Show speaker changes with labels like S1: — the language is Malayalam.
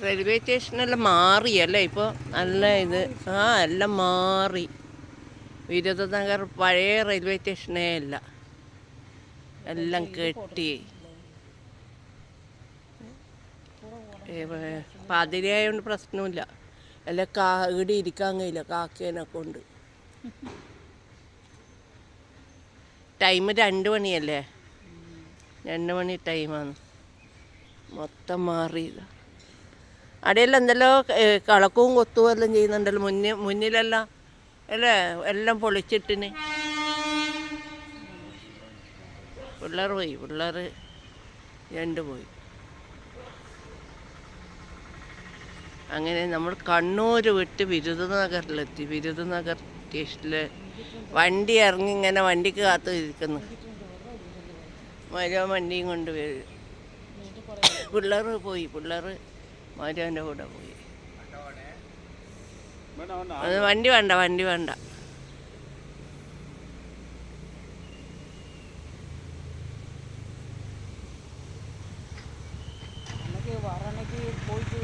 S1: റെയിൽവേ സ്റ്റേഷനെല്ലാം മാറിയല്ലേ ഇപ്പോൾ നല്ല ഇത്. എല്ലാം മാറി. വിരുദനഗർ പഴയ റെയിൽവേ സ്റ്റേഷനേ അല്ല, എല്ലാം കെട്ടി. പാതിരിയായതുകൊണ്ട് പ്രശ്നമില്ല. എല്ലാം ഇവിടെ ഇരിക്കാൻ കഴിയില്ല കാക്കേനെ കൊണ്ട്. ടൈം 2 മണിയല്ലേ, 2 മണി ടൈമാണ്. മൊത്തം മാറിയത്. അവിടെയെല്ലാം എന്തെല്ലോ കളക്കവും കൊത്തുവും എല്ലാം ചെയ്യുന്നുണ്ടല്ലോ. മുന്നിലെല്ലാം അല്ലേ, എല്ലാം പൊളിച്ചിട്ടിന്. പിള്ളേർ പോയി, പിള്ളേർ 2 പോയി. അങ്ങനെ നമ്മൾ കണ്ണൂർ വിട്ട് വിരുദനഗറിലെത്തി. വിരുദനഗർ സ്റ്റേഷനിൽ വണ്ടി ഇറങ്ങി, ഇങ്ങനെ വണ്ടിക്ക് കാത്തു ഇരിക്കുന്നു. വണ്ടിയും കൊണ്ട് വരും. പിള്ളേർ പോയി, പിള്ളേർ മരുവൻ്റെ കൂടെ പോയി. വണ്ടി വേണ്ട, വണ്ടി വേണ്ട. പോയിട്ട്